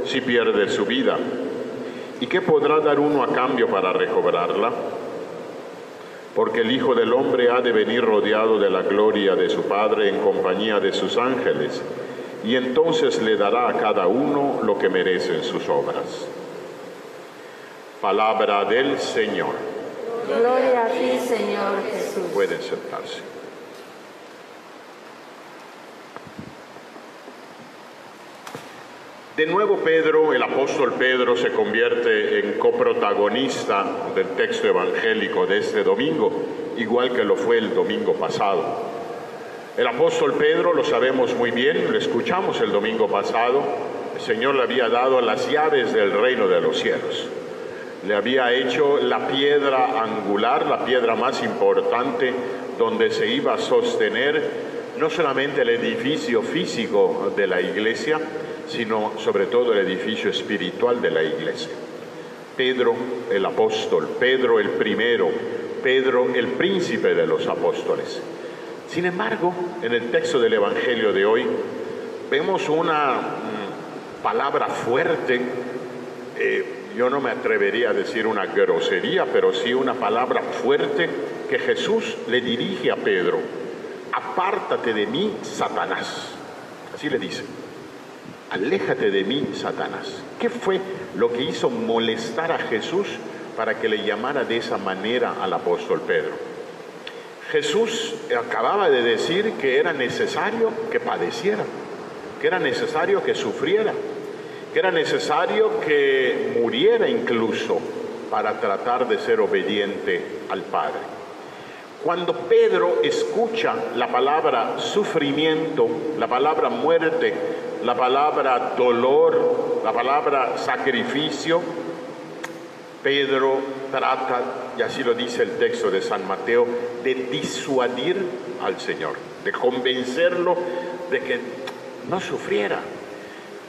si pierde su vida? ¿Y qué podrá dar uno a cambio para recobrarla? Porque el Hijo del Hombre ha de venir rodeado de la gloria de su Padre en compañía de sus ángeles, y entonces le dará a cada uno lo que merecen sus obras. Palabra del Señor. Gloria a ti, Señor Jesús. Pueden sentarse. De nuevo Pedro, el apóstol Pedro, se convierte en coprotagonista del texto evangélico de este domingo, igual que lo fue el domingo pasado. El apóstol Pedro, lo sabemos muy bien, lo escuchamos el domingo pasado, el Señor le había dado las llaves del reino de los cielos. Le había hecho la piedra angular, la piedra más importante, donde se iba a sostener no solamente el edificio físico de la iglesia, sino sobre todo el edificio espiritual de la iglesia. Pedro el apóstol, Pedro el primero, Pedro el príncipe de los apóstoles. Sin embargo, en el texto del Evangelio de hoy vemos una palabra fuerte, yo no me atrevería a decir una grosería, pero sí una palabra fuerte que Jesús le dirige a Pedro. Apártate de mí, Satanás. Así le dice. Aléjate de mí, Satanás. ¿Qué fue lo que hizo molestar a Jesús para que le llamara de esa manera al apóstol Pedro? Jesús acababa de decir que era necesario que padeciera, que era necesario que sufriera, que era necesario que muriera incluso para tratar de ser obediente al Padre. Cuando Pedro escucha la palabra sufrimiento, la palabra muerte, la palabra dolor, la palabra sacrificio, Pedro trata, y así lo dice el texto de San Mateo, de disuadir al Señor, de convencerlo de que no sufriera.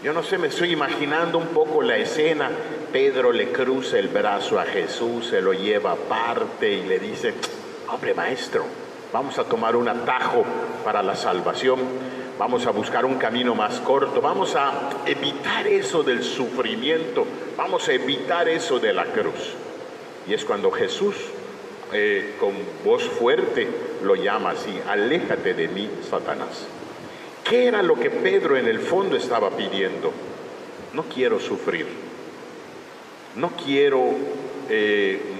Yo no sé, me estoy imaginando un poco la escena. Pedro le cruza el brazo a Jesús, se lo lleva aparte y le dice: hombre maestro, vamos a tomar un atajo para la salvación, vamos a buscar un camino más corto, vamos a evitar eso del sufrimiento, vamos a evitar eso de la cruz. Y es cuando Jesús, con voz fuerte, lo llama así: aléjate de mí, Satanás. ¿Qué era lo que Pedro en el fondo estaba pidiendo? No quiero sufrir, no quiero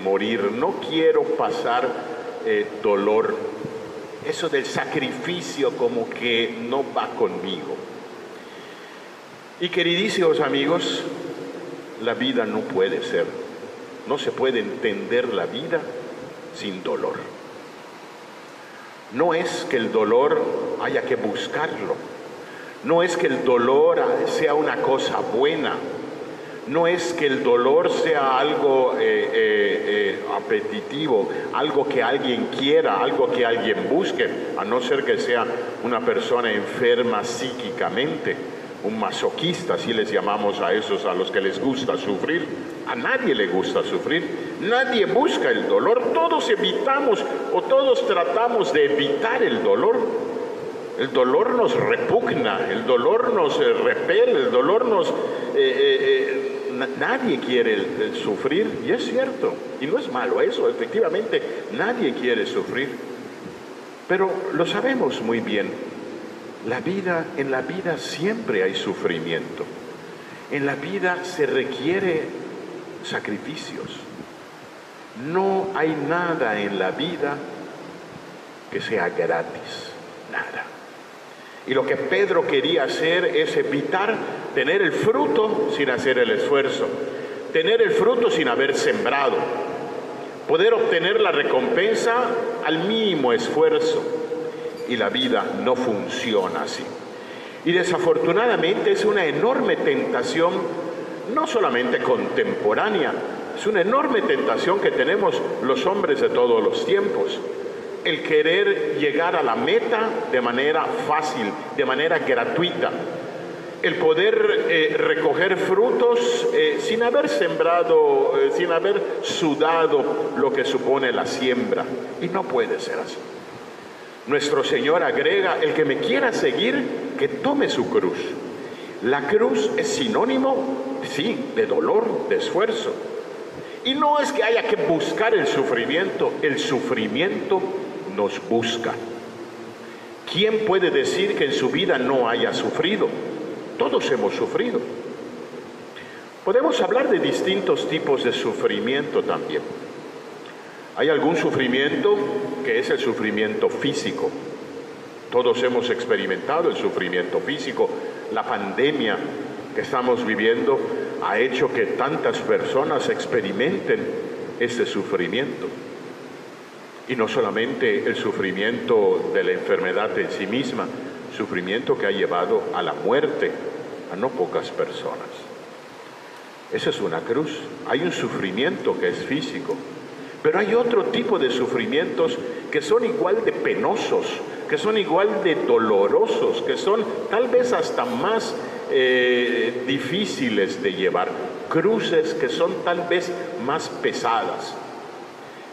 morir, no quiero pasar dolor. Eso del sacrificio como que no va conmigo. Y queridísimos amigos, la vida no puede ser, no se puede entender la vida sin dolor. No es que el dolor haya que buscarlo, no es que el dolor sea una cosa buena, no es que el dolor sea algo apetitivo, algo que alguien quiera, algo que alguien busque, a no ser que sea una persona enferma psíquicamente, un masoquista, así les llamamos a esos a los que les gusta sufrir. A nadie le gusta sufrir, nadie busca el dolor, todos evitamos o todos tratamos de evitar el dolor. El dolor nos repugna, el dolor nos repele, el dolor nos... nadie quiere sufrir, y es cierto, y no es malo eso, efectivamente, nadie quiere sufrir. Pero lo sabemos muy bien, en la vida siempre hay sufrimiento. En la vida se requiere sacrificios. No hay nada en la vida que sea gratis, nada. Y lo que Pedro quería hacer es evitar tener el fruto sin hacer el esfuerzo, tener el fruto sin haber sembrado, poder obtener la recompensa al mínimo esfuerzo. Y la vida no funciona así. Y desafortunadamente es una enorme tentación, no solamente contemporánea, es una enorme tentación que tenemos los hombres de todos los tiempos. El querer llegar a la meta de manera fácil, de manera gratuita. El poder recoger frutos sin haber sembrado, sin haber sudado lo que supone la siembra. Y no puede ser así. Nuestro Señor agrega: el que me quiera seguir, que tome su cruz. La cruz es sinónimo, sí, de dolor, de esfuerzo. Y no es que haya que buscar el sufrimiento nos busca. ¿Quién puede decir que en su vida no haya sufrido? Todos hemos sufrido. Podemos hablar de distintos tipos de sufrimiento también. Hay algún sufrimiento que es el sufrimiento físico. Todos hemos experimentado el sufrimiento físico. La pandemia que estamos viviendo ha hecho que tantas personas experimenten ese sufrimiento. Y no solamente el sufrimiento de la enfermedad en sí misma, sufrimiento que ha llevado a la muerte a no pocas personas. Esa es una cruz. Hay un sufrimiento que es físico, pero hay otro tipo de sufrimientos que son igual de penosos, que son igual de dolorosos, que son tal vez hasta más difíciles de llevar, cruces que son tal vez más pesadas.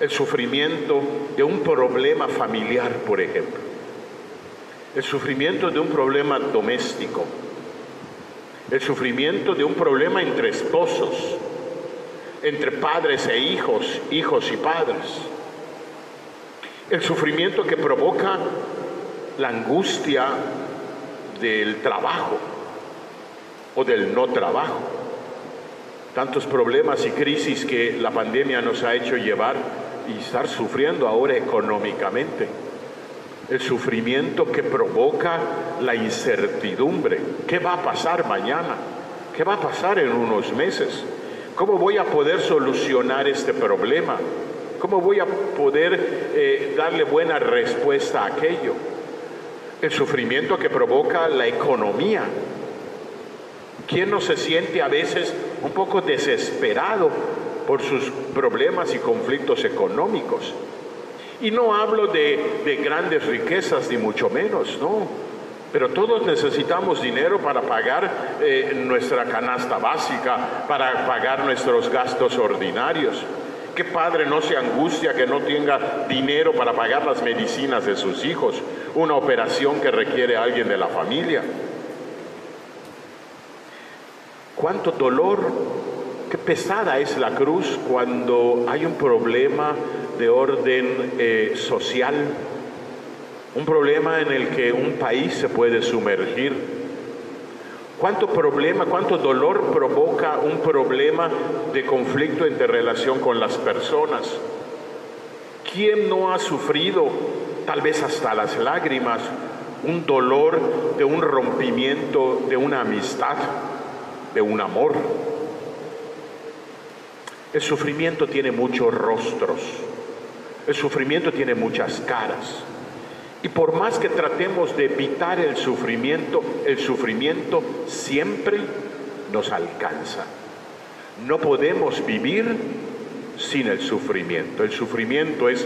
El sufrimiento de un problema familiar, por ejemplo, el sufrimiento de un problema doméstico, el sufrimiento de un problema entre esposos, entre padres e hijos, hijos y padres, el sufrimiento que provoca la angustia del trabajo o del no trabajo. Tantos problemas y crisis que la pandemia nos ha hecho llevar y estar sufriendo ahora económicamente. El sufrimiento que provoca la incertidumbre. ¿Qué va a pasar mañana? ¿Qué va a pasar en unos meses? ¿Cómo voy a poder solucionar este problema? ¿Cómo voy a poder darle buena respuesta a aquello? El sufrimiento que provoca la economía. ¿Quién no se siente a veces un poco desesperado por sus problemas y conflictos económicos? Y no hablo de grandes riquezas, ni mucho menos, no. Pero todos necesitamos dinero para pagar nuestra canasta básica, para pagar nuestros gastos ordinarios. ¿Qué padre no se angustia que no tenga dinero para pagar las medicinas de sus hijos? Una operación que requiere a alguien de la familia. Cuánto dolor, qué pesada es la cruz cuando hay un problema de orden social, un problema en el que un país se puede sumergir. Cuánto problema, cuánto dolor provoca un problema de conflicto entre relación con las personas. ¿Quién no ha sufrido, tal vez hasta las lágrimas, un dolor de un rompimiento de una amistad, de un amor? El sufrimiento tiene muchos rostros, el sufrimiento tiene muchas caras, y por más que tratemos de evitar el sufrimiento siempre nos alcanza. No podemos vivir sin el sufrimiento. El sufrimiento es,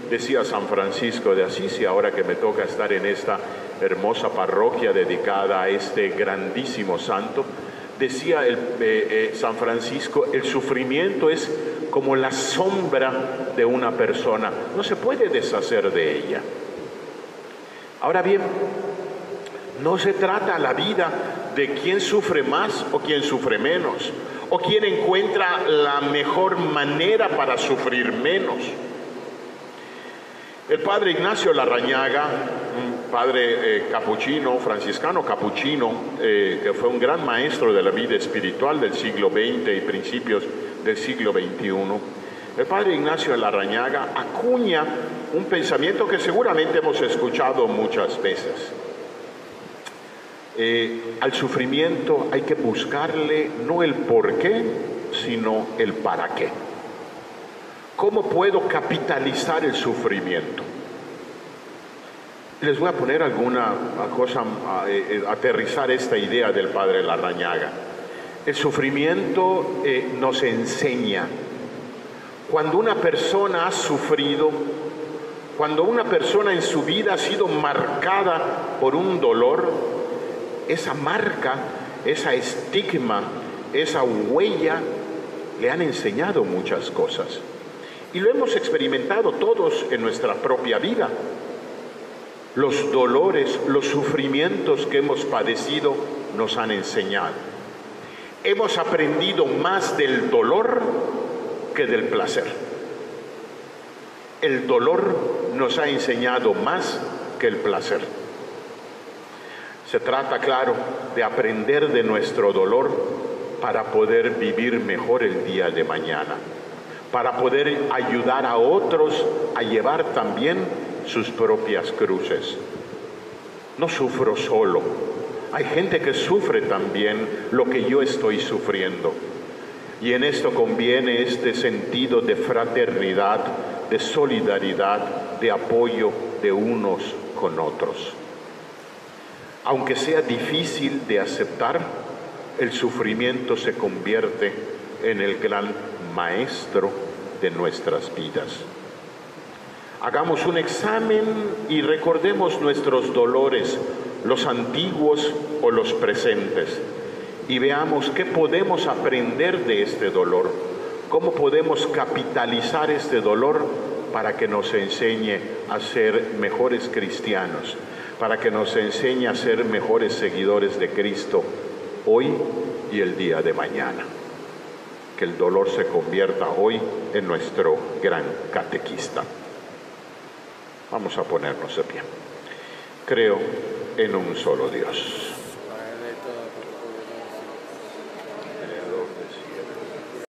decía San Francisco de Asís, y ahora que me toca estar en esta hermosa parroquia dedicada a este grandísimo santo, decía San Francisco, el sufrimiento es como la sombra de una persona, no se puede deshacer de ella. Ahora bien, no se trata la vida de quién sufre más o quién sufre menos, o quién encuentra la mejor manera para sufrir menos. El padre Ignacio Larrañaga, un padre capuchino, franciscano capuchino, que fue un gran maestro de la vida espiritual del siglo XX y principios del siglo XXI, el padre Ignacio Larrañaga acuña un pensamiento que seguramente hemos escuchado muchas veces. Al sufrimiento hay que buscarle no el por qué, sino el para qué. ¿Cómo puedo capitalizar el sufrimiento? Les voy a poner alguna cosa, aterrizar esta idea del padre Larrañaga. El sufrimiento nos enseña. Cuando una persona ha sufrido, cuando una persona en su vida ha sido marcada por un dolor, esa marca, esa estigma, esa huella, le han enseñado muchas cosas. Y lo hemos experimentado todos en nuestra propia vida. Los dolores, los sufrimientos que hemos padecido nos han enseñado. Hemos aprendido más del dolor que del placer. El dolor nos ha enseñado más que el placer. Se trata, claro, de aprender de nuestro dolor para poder vivir mejor el día de mañana, para poder ayudar a otros a llevar también sus propias cruces. No sufro solo. Hay gente que sufre también lo que yo estoy sufriendo. Y en esto conviene este sentido de fraternidad, de solidaridad, de apoyo de unos con otros. Aunque sea difícil de aceptar, el sufrimiento se convierte en el gran maestro de nuestras vidas. Hagamos un examen y recordemos nuestros dolores, los antiguos o los presentes, y veamos qué podemos aprender de este dolor, cómo podemos capitalizar este dolor para que nos enseñe a ser mejores cristianos, para que nos enseñe a ser mejores seguidores de Cristo hoy y el día de mañana. Que el dolor se convierta hoy en nuestro gran catequista. Vamos a ponernos de pie. Creo en un solo Dios.